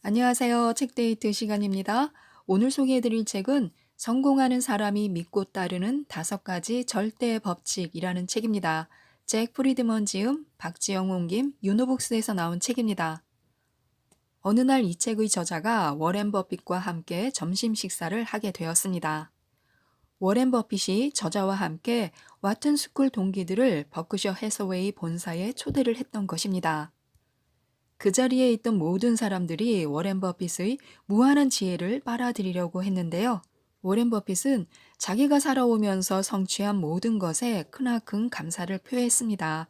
안녕하세요. 책데이트 시간입니다. 오늘 소개해드릴 책은 성공하는 사람이 믿고 따르는 5가지 절대 법칙이라는 책입니다. 잭 프리드먼 지음, 박지영 옮김, 유노북스에서 나온 책입니다. 어느 날 이 책의 저자가 워렌 버핏과 함께 점심 식사를 하게 되었습니다. 워렌 버핏이 저자와 함께 와튼 스쿨 동기들을 버크셔 해서웨이 본사에 초대를 했던 것입니다. 그 자리에 있던 모든 사람들이 워렌 버핏의 무한한 지혜를 빨아들이려고 했는데요. 워렌 버핏은 자기가 살아오면서 성취한 모든 것에 크나큰 감사를 표했습니다.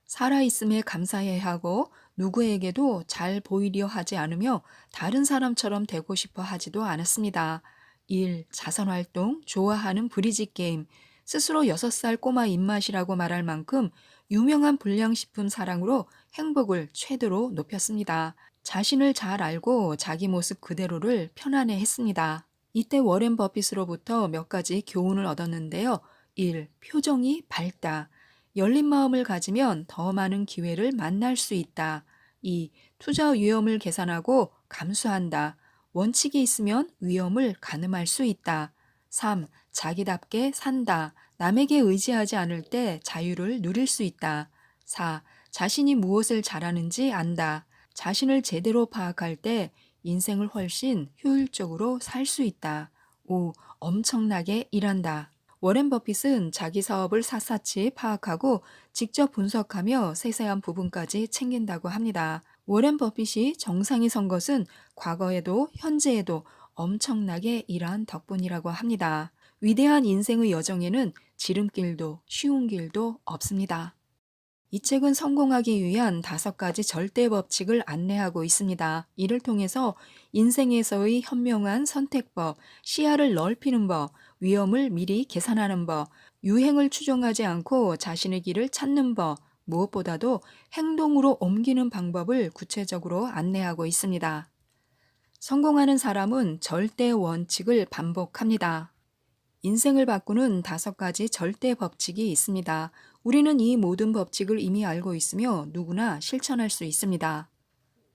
살아있음에 감사해야 하고 누구에게도 잘 보이려 하지 않으며 다른 사람처럼 되고 싶어 하지도 않았습니다. 일, 자선활동, 좋아하는 브리지 게임, 스스로 6살 꼬마 입맛이라고 말할 만큼 유명한 불량식품 사랑으로 행복을 최대로 높였습니다. 자신을 잘 알고 자기 모습 그대로를 편안해 했습니다. 이때 워렌 버핏으로부터 몇 가지 교훈을 얻었는데요. 1. 표정이 밝다. 열린 마음을 가지면 더 많은 기회를 만날 수 있다. 2. 투자 위험을 계산하고 감수한다. 원칙이 있으면 위험을 가늠할 수 있다. 3. 자기답게 산다. 남에게 의지하지 않을 때 자유를 누릴 수 있다. 4. 자신이 무엇을 잘하는지 안다. 자신을 제대로 파악할 때 인생을 훨씬 효율적으로 살 수 있다. 5. 엄청나게 일한다. 워렌 버핏은 자기 사업을 샅샅이 파악하고 직접 분석하며 세세한 부분까지 챙긴다고 합니다. 워렌 버핏이 정상에 선 것은 과거에도 현재에도 엄청나게 일한 덕분이라고 합니다. 위대한 인생의 여정에는 지름길도 쉬운 길도 없습니다. 이 책은 성공하기 위한 5가지 절대 법칙을 안내하고 있습니다. 이를 통해서 인생에서의 현명한 선택법, 시야를 넓히는 법, 위험을 미리 계산하는 법, 유행을 추종하지 않고 자신의 길을 찾는 법, 무엇보다도 행동으로 옮기는 방법을 구체적으로 안내하고 있습니다. 성공하는 사람은 절대 원칙을 반복합니다. 인생을 바꾸는 5가지 절대 법칙이 있습니다. 우리는 이 모든 법칙을 이미 알고 있으며 누구나 실천할 수 있습니다.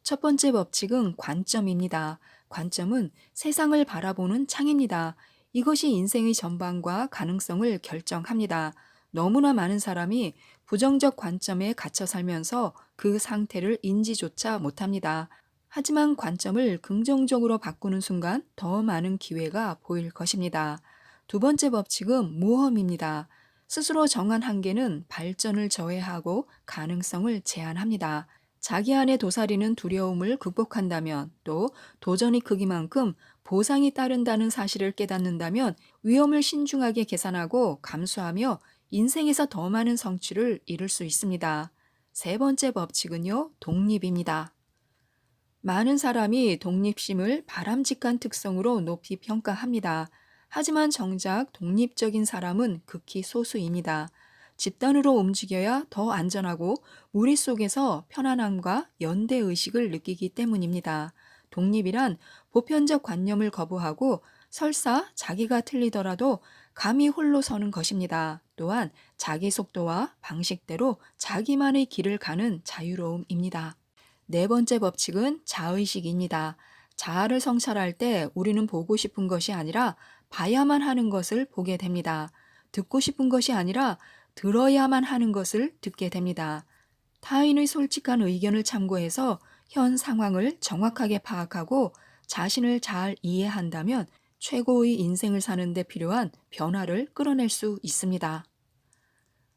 첫 번째 법칙은 관점입니다. 관점은 세상을 바라보는 창입니다. 이것이 인생의 전반과 가능성을 결정합니다. 너무나 많은 사람이 부정적 관점에 갇혀 살면서 그 상태를 인지조차 못합니다. 하지만 관점을 긍정적으로 바꾸는 순간 더 많은 기회가 보일 것입니다. 두 번째 법칙은 모험입니다. 스스로 정한 한계는 발전을 저해하고 가능성을 제한합니다. 자기 안에 도사리는 두려움을 극복한다면, 또 도전의 크기만큼 보상이 따른다는 사실을 깨닫는다면 위험을 신중하게 계산하고 감수하며 인생에서 더 많은 성취를 이룰 수 있습니다. 세 번째 법칙은요, 독립입니다. 많은 사람이 독립심을 바람직한 특성으로 높이 평가합니다. 하지만 정작 독립적인 사람은 극히 소수입니다. 집단으로 움직여야 더 안전하고 무리 속에서 편안함과 연대의식을 느끼기 때문입니다. 독립이란 보편적 관념을 거부하고 설사 자기가 틀리더라도 감히 홀로 서는 것입니다. 또한 자기 속도와 방식대로 자기만의 길을 가는 자유로움입니다. 네 번째 법칙은 자의식입니다. 자아를 성찰할 때 우리는 보고 싶은 것이 아니라 봐야만 하는 것을 보게 됩니다. 듣고 싶은 것이 아니라 들어야만 하는 것을 듣게 됩니다. 타인의 솔직한 의견을 참고해서 현 상황을 정확하게 파악하고 자신을 잘 이해한다면 최고의 인생을 사는 데 필요한 변화를 끌어낼 수 있습니다.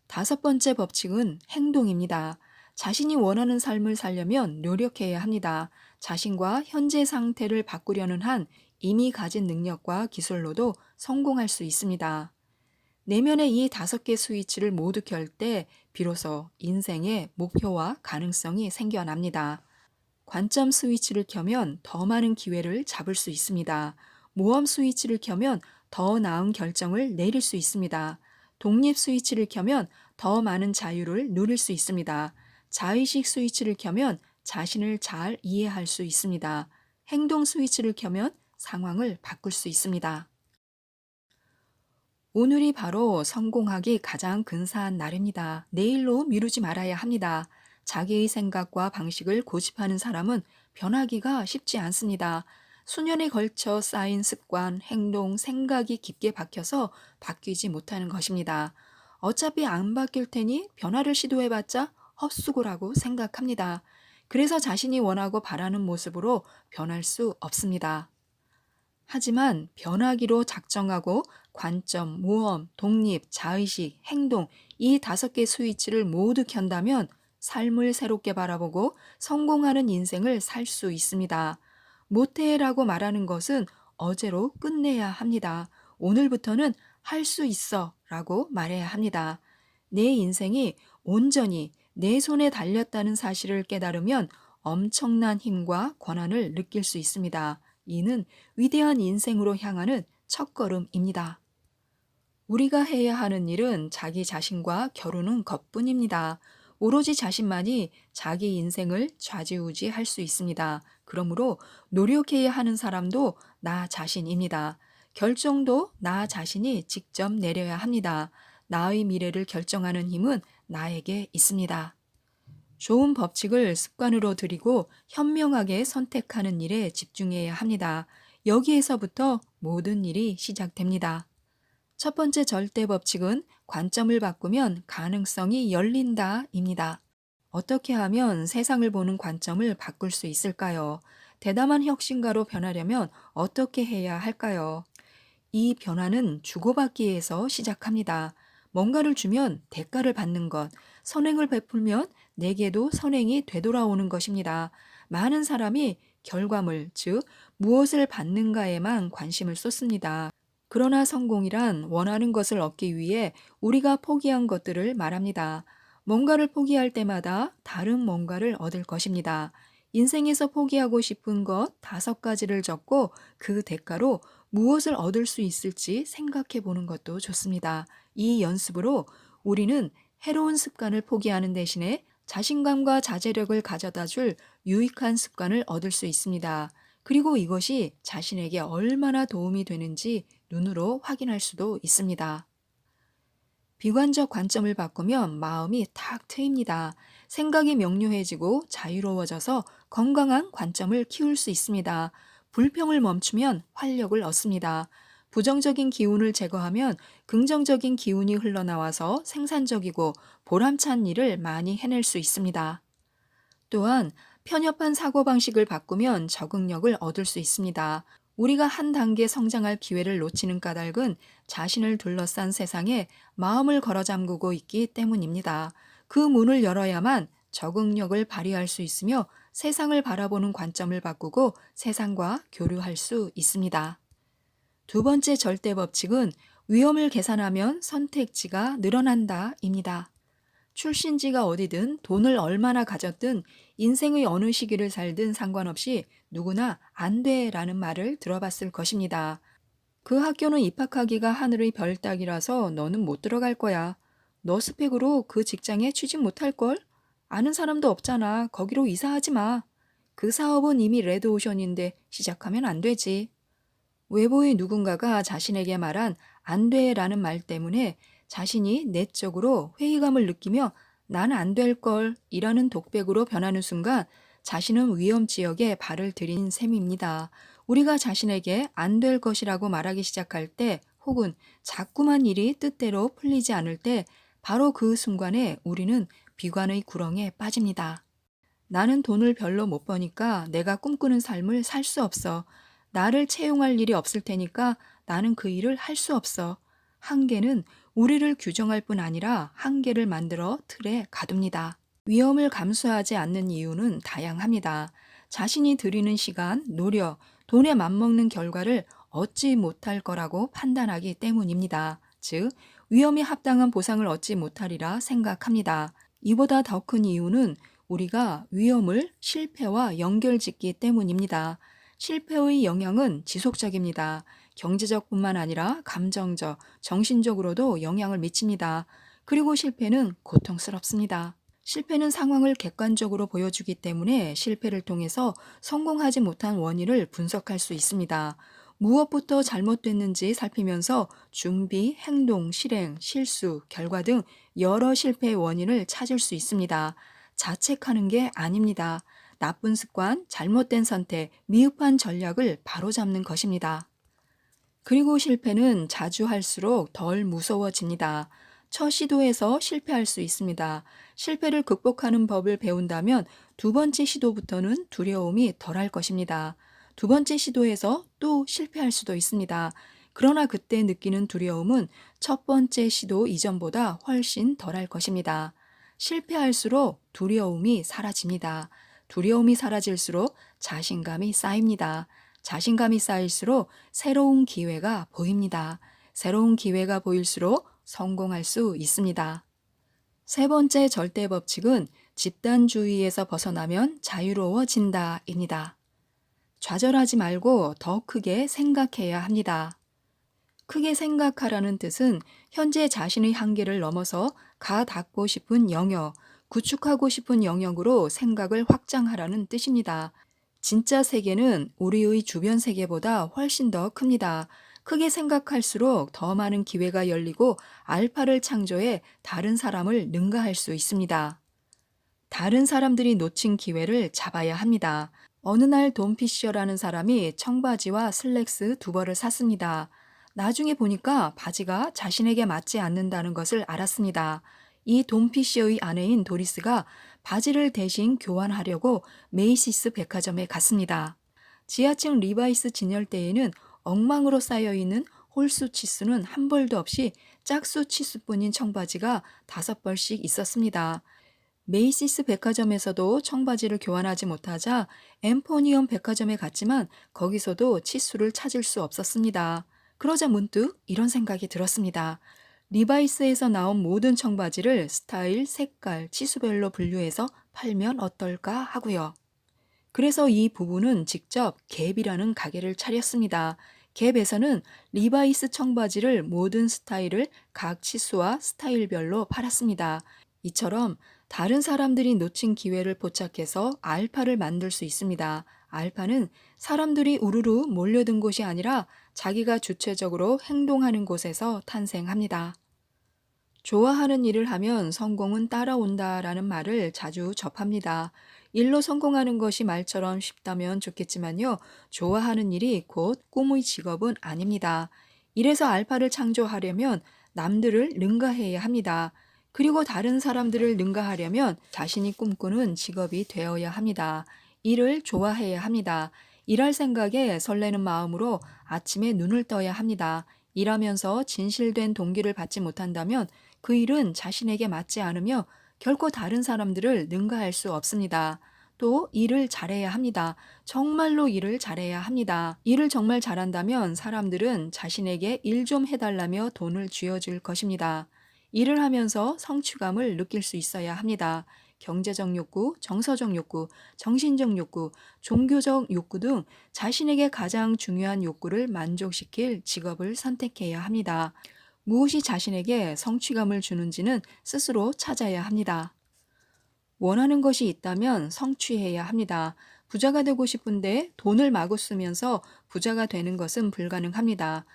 5번째 법칙은 행동입니다. 자신이 원하는 삶을 살려면 노력해야 합니다. 자신과 현재 상태를 바꾸려는 한 이미 가진 능력과 기술로도 성공할 수 있습니다. 내면의 이 5개 스위치를 모두 켤 때 비로소 인생의 목표와 가능성이 생겨납니다. 관점 스위치를 켜면 더 많은 기회를 잡을 수 있습니다. 모험 스위치를 켜면 더 나은 결정을 내릴 수 있습니다. 독립 스위치를 켜면 더 많은 자유를 누릴 수 있습니다. 자의식 스위치를 켜면 자신을 잘 이해할 수 있습니다. 행동 스위치를 켜면 상황을 바꿀 수 있습니다. 오늘이 바로 성공하기 가장 근사한 날입니다. 내일로 미루지 말아야 합니다. 자기의 생각과 방식을 고집하는 사람은 변하기가 쉽지 않습니다. 수년에 걸쳐 쌓인 습관, 행동, 생각이 깊게 박혀서 바뀌지 못하는 것입니다. 어차피 안 바뀔 테니 변화를 시도해봤자 헛수고라고 생각합니다. 그래서 자신이 원하고 바라는 모습으로 변할 수 없습니다. 하지만 변하기로 작정하고 관점, 모험, 독립, 자의식, 행동 이 5개 스위치를 모두 켠다면 삶을 새롭게 바라보고 성공하는 인생을 살 수 있습니다. 못해라고 말하는 것은 어제로 끝내야 합니다. 오늘부터는 할 수 있어 라고 말해야 합니다. 내 인생이 온전히 내 손에 달렸다는 사실을 깨달으면 엄청난 힘과 권한을 느낄 수 있습니다. 이는 위대한 인생으로 향하는 첫걸음입니다. 우리가 해야 하는 일은 자기 자신과 겨루는 것뿐입니다. 오로지 자신만이 자기 인생을 좌지우지할 수 있습니다. 그러므로 노력해야 하는 사람도 나 자신입니다. 결정도 나 자신이 직접 내려야 합니다. 나의 미래를 결정하는 힘은 나에게 있습니다. 좋은 법칙을 습관으로 들이고 현명하게 선택하는 일에 집중해야 합니다. 여기에서부터 모든 일이 시작됩니다. 첫 번째 절대 법칙은 관점을 바꾸면 가능성이 열린다입니다. 어떻게 하면 세상을 보는 관점을 바꿀 수 있을까요? 대담한 혁신가로 변하려면 어떻게 해야 할까요? 이 변화는 주고받기에서 시작합니다. 뭔가를 주면 대가를 받는 것, 선행을 베풀면 내게도 선행이 되돌아오는 것입니다. 많은 사람이 결과물, 즉 무엇을 받는가에만 관심을 쏟습니다. 그러나 성공이란 원하는 것을 얻기 위해 우리가 포기한 것들을 말합니다. 뭔가를 포기할 때마다 다른 뭔가를 얻을 것입니다. 인생에서 포기하고 싶은 것 5가지를 적고 그 대가로 무엇을 얻을 수 있을지 생각해 보는 것도 좋습니다. 이 연습으로 우리는 해로운 습관을 포기하는 대신에 자신감과 자제력을 가져다 줄 유익한 습관을 얻을 수 있습니다. 그리고 이것이 자신에게 얼마나 도움이 되는지 눈으로 확인할 수도 있습니다. 비관적 관점을 바꾸면 마음이 탁 트입니다. 생각이 명료해지고 자유로워져서 건강한 관점을 키울 수 있습니다. 불평을 멈추면 활력을 얻습니다. 부정적인 기운을 제거하면 긍정적인 기운이 흘러나와서 생산적이고 보람찬 일을 많이 해낼 수 있습니다. 또한 편협한 사고방식을 바꾸면 적응력을 얻을 수 있습니다. 우리가 한 단계 성장할 기회를 놓치는 까닭은 자신을 둘러싼 세상에 마음을 걸어 잠그고 있기 때문입니다. 그 문을 열어야만 적응력을 발휘할 수 있으며 세상을 바라보는 관점을 바꾸고 세상과 교류할 수 있습니다. 두 번째 절대 법칙은 위험을 계산하면 선택지가 늘어난다입니다. 출신지가 어디든 돈을 얼마나 가졌든 인생의 어느 시기를 살든 상관없이 누구나 안 돼라는 말을 들어봤을 것입니다. 그 학교는 입학하기가 하늘의 별 따기라서 너는 못 들어갈 거야. 너 스펙으로 그 직장에 취직 못할걸? 아는 사람도 없잖아. 거기로 이사하지 마. 그 사업은 이미 레드오션인데 시작하면 안 되지. 외부의 누군가가 자신에게 말한 안 돼라는 말 때문에 자신이 내적으로 회의감을 느끼며 나는 안 될걸 이라는 독백으로 변하는 순간 자신은 위험 지역에 발을 들인 셈입니다. 우리가 자신에게 안 될 것이라고 말하기 시작할 때 혹은 자꾸만 일이 뜻대로 풀리지 않을 때 바로 그 순간에 우리는 비관의 구렁에 빠집니다. 나는 돈을 별로 못 버니까 내가 꿈꾸는 삶을 살 수 없어. 나를 채용할 일이 없을 테니까 나는 그 일을 할 수 없어. 한계는 우리를 규정할 뿐 아니라 한계를 만들어 틀에 가둡니다. 위험을 감수하지 않는 이유는 다양합니다. 자신이 들이는 시간, 노력, 돈에 맞먹는 결과를 얻지 못할 거라고 판단하기 때문입니다. 즉, 위험에 합당한 보상을 얻지 못하리라 생각합니다. 이보다 더 큰 이유는 우리가 위험을 실패와 연결짓기 때문입니다. 실패의 영향은 지속적입니다. 경제적뿐만 아니라 감정적, 정신적으로도 영향을 미칩니다. 그리고 실패는 고통스럽습니다. 실패는 상황을 객관적으로 보여주기 때문에 실패를 통해서 성공하지 못한 원인을 분석할 수 있습니다. 무엇부터 잘못됐는지 살피면서 준비, 행동, 실행, 실수, 결과 등 여러 실패의 원인을 찾을 수 있습니다. 자책하는 게 아닙니다. 나쁜 습관, 잘못된 선택, 미흡한 전략을 바로잡는 것입니다. 그리고 실패는 자주 할수록 덜 무서워집니다. 첫 시도에서 실패할 수 있습니다. 실패를 극복하는 법을 배운다면 두 번째 시도부터는 두려움이 덜할 것입니다. 두 번째 시도에서 또 실패할 수도 있습니다. 그러나 그때 느끼는 두려움은 첫 번째 시도 이전보다 훨씬 덜할 것입니다. 실패할수록 두려움이 사라집니다. 두려움이 사라질수록 자신감이 쌓입니다. 자신감이 쌓일수록 새로운 기회가 보입니다. 새로운 기회가 보일수록 성공할 수 있습니다. 세 번째 절대 법칙은 집단주의에서 벗어나면 자유로워진다입니다. 좌절하지 말고 더 크게 생각해야 합니다. 크게 생각하라는 뜻은 현재 자신의 한계를 넘어서 가닿고 싶은 영역, 구축하고 싶은 영역으로 생각을 확장하라는 뜻입니다. 진짜 세계는 우리의 주변 세계보다 훨씬 더 큽니다. 크게 생각할수록 더 많은 기회가 열리고 알파를 창조해 다른 사람을 능가할 수 있습니다. 다른 사람들이 놓친 기회를 잡아야 합니다. 어느 날 돈 피셔라는 사람이 청바지와 슬랙스 두 벌을 샀습니다. 나중에 보니까 바지가 자신에게 맞지 않는다는 것을 알았습니다. 이 돈 피셔의 아내인 도리스가 바지를 대신 교환하려고 메이시스 백화점에 갔습니다. 지하층 리바이스 진열대에는 엉망으로 쌓여있는 홀수 치수는 한 벌도 없이 짝수 치수뿐인 청바지가 5벌씩 있었습니다. 메이시스 백화점에서도 청바지를 교환하지 못하자 엠포니엄 백화점에 갔지만 거기서도 치수를 찾을 수 없었습니다. 그러자 문득 이런 생각이 들었습니다. 리바이스에서 나온 모든 청바지를 스타일, 색깔, 치수별로 분류해서 팔면 어떨까 하고요. 그래서 이 부부는 직접 갭이라는 가게를 차렸습니다. 갭에서는 리바이스 청바지를 모든 스타일을 각 치수와 스타일별로 팔았습니다. 이처럼 다른 사람들이 놓친 기회를 포착해서 알파를 만들 수 있습니다. 알파는 사람들이 우르르 몰려든 곳이 아니라 자기가 주체적으로 행동하는 곳에서 탄생합니다. 좋아하는 일을 하면 성공은 따라온다라는 말을 자주 접합니다. 일로 성공하는 것이 말처럼 쉽다면 좋겠지만요. 좋아하는 일이 곧 꿈의 직업은 아닙니다. 이래서 알파를 창조하려면 남들을 능가해야 합니다. 그리고 다른 사람들을 능가하려면 자신이 꿈꾸는 직업이 되어야 합니다. 일을 좋아해야 합니다. 일할 생각에 설레는 마음으로 아침에 눈을 떠야 합니다. 일하면서 진실된 동기를 받지 못한다면 그 일은 자신에게 맞지 않으며 결코 다른 사람들을 능가할 수 없습니다. 또 일을 잘해야 합니다. 정말로 일을 잘해야 합니다. 일을 정말 잘한다면 사람들은 자신에게 일 좀 해달라며 돈을 쥐어줄 것입니다. 일을 하면서 성취감을 느낄 수 있어야 합니다. 경제적 욕구, 정서적 욕구, 정신적 욕구, 종교적 욕구 등 자신에게 가장 중요한 욕구를 만족시킬 직업을 선택해야 합니다. 무엇이 자신에게 성취감을 주는지는 스스로 찾아야 합니다. 원하는 것이 있다면 성취해야 합니다. 부자가 되고 싶은데 돈을 마구 쓰면서 부자가 되는 것은 불가능합니다.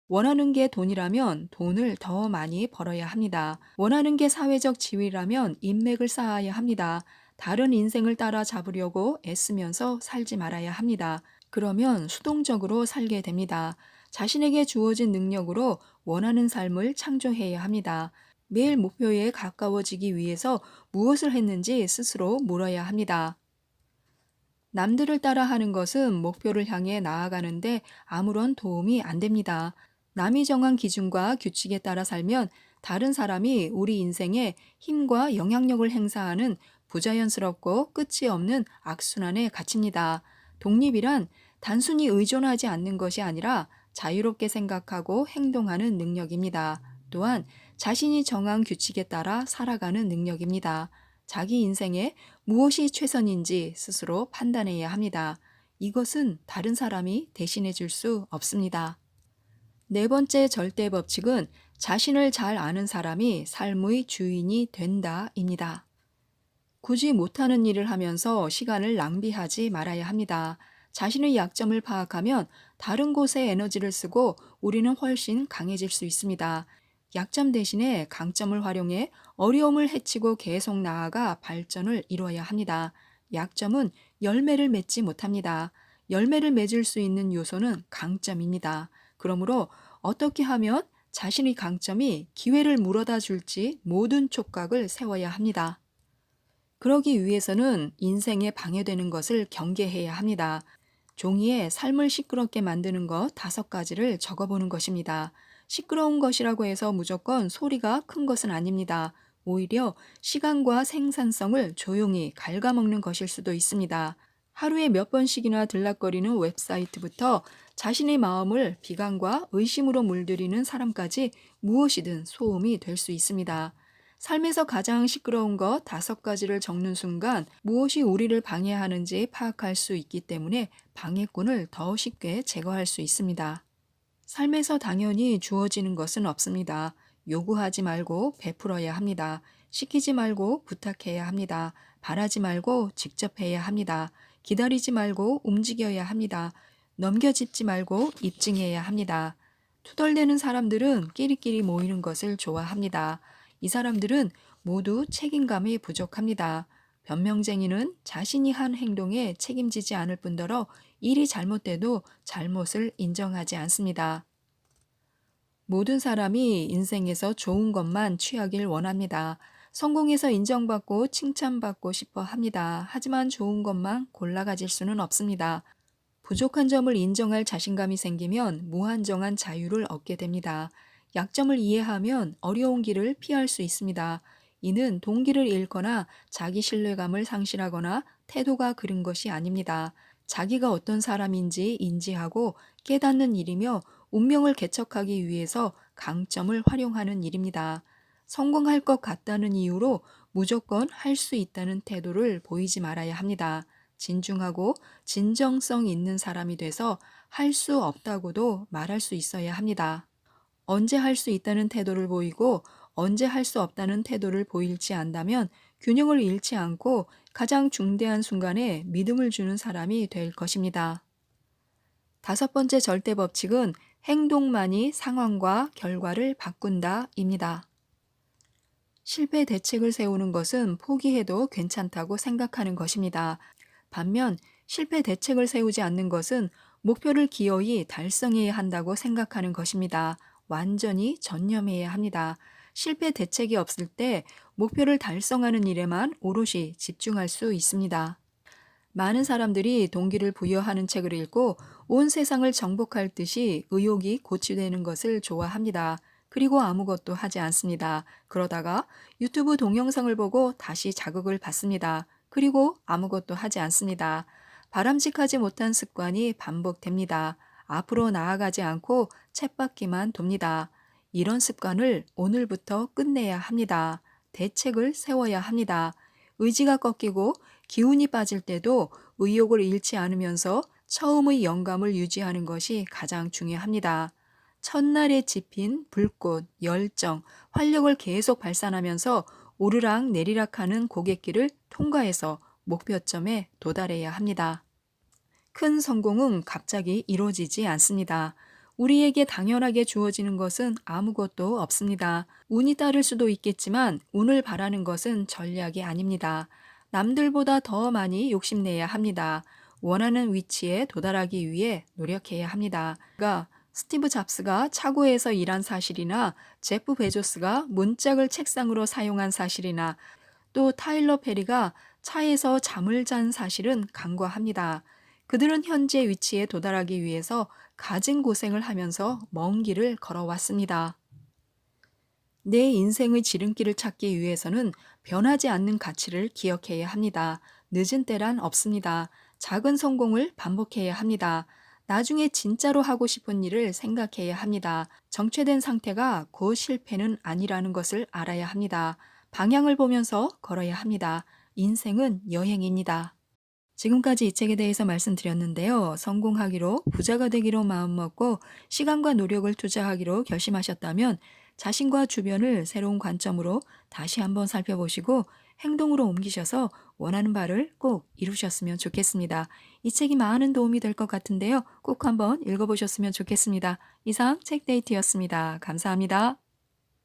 원하는 게 돈이라면 돈을 더 많이 벌어야 합니다. 원하는 게 사회적 지위라면 인맥을 쌓아야 합니다. 다른 인생을 따라잡으려고 애쓰면서 살지 말아야 합니다. 그러면 수동적으로 살게 됩니다. 자신에게 주어진 능력으로 원하는 삶을 창조해야 합니다. 매일 목표에 가까워지기 위해서 무엇을 했는지 스스로 물어야 합니다. 남들을 따라하는 것은 목표를 향해 나아가는데 아무런 도움이 안 됩니다. 남이 정한 기준과 규칙에 따라 살면 다른 사람이 우리 인생에 힘과 영향력을 행사하는 부자연스럽고 끝이 없는 악순환에 갇힙니다. 독립이란 단순히 의존하지 않는 것이 아니라 자유롭게 생각하고 행동하는 능력입니다. 또한 자신이 정한 규칙에 따라 살아가는 능력입니다. 자기 인생에 무엇이 최선인지 스스로 판단해야 합니다. 이것은 다른 사람이 대신해 줄 수 없습니다. 네 번째 절대 법칙은 자신을 잘 아는 사람이 삶의 주인이 된다입니다. 굳이 못하는 일을 하면서 시간을 낭비하지 말아야 합니다. 자신의 약점을 파악하면 다른 곳에 에너지를 쓰고 우리는 훨씬 강해질 수 있습니다. 약점 대신에 강점을 활용해 어려움을 헤치고 계속 나아가 발전을 이루어야 합니다. 약점은 열매를 맺지 못합니다. 열매를 맺을 수 있는 요소는 강점입니다. 그러므로 어떻게 하면 자신의 강점이 기회를 물어다 줄지 모든 촉각을 세워야 합니다. 그러기 위해서는 인생에 방해되는 것을 경계해야 합니다. 종이에 삶을 시끄럽게 만드는 것 5가지를 적어보는 것입니다. 시끄러운 것이라고 해서 무조건 소리가 큰 것은 아닙니다. 오히려 시간과 생산성을 조용히 갉아먹는 것일 수도 있습니다. 하루에 몇 번씩이나 들락거리는 웹사이트부터 자신의 마음을 비관과 의심으로 물들이는 사람까지 무엇이든 소음이 될 수 있습니다. 삶에서 가장 시끄러운 것 5가지를 적는 순간 무엇이 우리를 방해하는지 파악할 수 있기 때문에 방해꾼을 더 쉽게 제거할 수 있습니다. 삶에서 당연히 주어지는 것은 없습니다. 요구하지 말고 베풀어야 합니다. 시키지 말고 부탁해야 합니다. 바라지 말고 직접 해야 합니다. 기다리지 말고 움직여야 합니다. 넘겨짚지 말고 입증해야 합니다. 투덜대는 사람들은 끼리끼리 모이는 것을 좋아합니다. 이 사람들은 모두 책임감이 부족합니다. 변명쟁이는 자신이 한 행동에 책임지지 않을 뿐더러 일이 잘못돼도 잘못을 인정하지 않습니다. 모든 사람이 인생에서 좋은 것만 취하길 원합니다. 성공해서 인정받고 칭찬받고 싶어 합니다. 하지만 좋은 것만 골라 가질 수는 없습니다. 부족한 점을 인정할 자신감이 생기면 무한정한 자유를 얻게 됩니다. 약점을 이해하면 어려운 길을 피할 수 있습니다. 이는 동기를 잃거나 자기 신뢰감을 상실하거나 태도가 그른 것이 아닙니다. 자기가 어떤 사람인지 인지하고 깨닫는 일이며 운명을 개척하기 위해서 강점을 활용하는 일입니다. 성공할 것 같다는 이유로 무조건 할 수 있다는 태도를 보이지 말아야 합니다. 진중하고 진정성 있는 사람이 돼서 할 수 없다고도 말할 수 있어야 합니다. 언제 할 수 있다는 태도를 보이고 언제 할 수 없다는 태도를 보일지 안다면 균형을 잃지 않고 가장 중대한 순간에 믿음을 주는 사람이 될 것입니다. 5번째 절대 법칙은 행동만이 상황과 결과를 바꾼다입니다. 실패 대책을 세우는 것은 포기해도 괜찮다고 생각하는 것입니다. 반면 실패 대책을 세우지 않는 것은 목표를 기어이 달성해야 한다고 생각하는 것입니다. 완전히 전념해야 합니다. 실패 대책이 없을 때 목표를 달성하는 일에만 오롯이 집중할 수 있습니다. 많은 사람들이 동기를 부여하는 책을 읽고 온 세상을 정복할 듯이 의욕이 고취되는 것을 좋아합니다. 그리고 아무것도 하지 않습니다. 그러다가 유튜브 동영상을 보고 다시 자극을 받습니다. 그리고 아무것도 하지 않습니다. 바람직하지 못한 습관이 반복됩니다. 앞으로 나아가지 않고 쳇바퀴만 돕니다. 이런 습관을 오늘부터 끝내야 합니다. 대책을 세워야 합니다. 의지가 꺾이고 기운이 빠질 때도 의욕을 잃지 않으면서 처음의 영감을 유지하는 것이 가장 중요합니다. 첫날에 지핀 불꽃, 열정, 활력을 계속 발산하면서 오르락 내리락하는 고갯길을 통과해서 목표점에 도달해야 합니다. 큰 성공은 갑자기 이루어지지 않습니다. 우리에게 당연하게 주어지는 것은 아무것도 없습니다. 운이 따를 수도 있겠지만 운을 바라는 것은 전략이 아닙니다. 남들보다 더 많이 욕심내야 합니다. 원하는 위치에 도달하기 위해 노력해야 합니다. 스티브 잡스가 차고에서 일한 사실이나 제프 베조스가 문짝을 책상으로 사용한 사실이나 또 타일러 페리가 차에서 잠을 잔 사실은 간과합니다. 그들은 현재 위치에 도달하기 위해서 갖은 고생을 하면서 먼 길을 걸어왔습니다. 내 인생의 지름길을 찾기 위해서는 변하지 않는 가치를 기억해야 합니다. 늦은 때란 없습니다. 작은 성공을 반복해야 합니다. 나중에 진짜로 하고 싶은 일을 생각해야 합니다. 정체된 상태가 곧 실패는 아니라는 것을 알아야 합니다. 방향을 보면서 걸어야 합니다. 인생은 여행입니다. 지금까지 이 책에 대해서 말씀드렸는데요. 성공하기로 부자가 되기로 마음먹고 시간과 노력을 투자하기로 결심하셨다면 자신과 주변을 새로운 관점으로 다시 한번 살펴보시고 행동으로 옮기셔서 원하는 바를 꼭 이루셨으면 좋겠습니다. 이 책이 많은 도움이 될 것 같은데요. 꼭 한번 읽어보셨으면 좋겠습니다. 이상 책데이트였습니다. 감사합니다.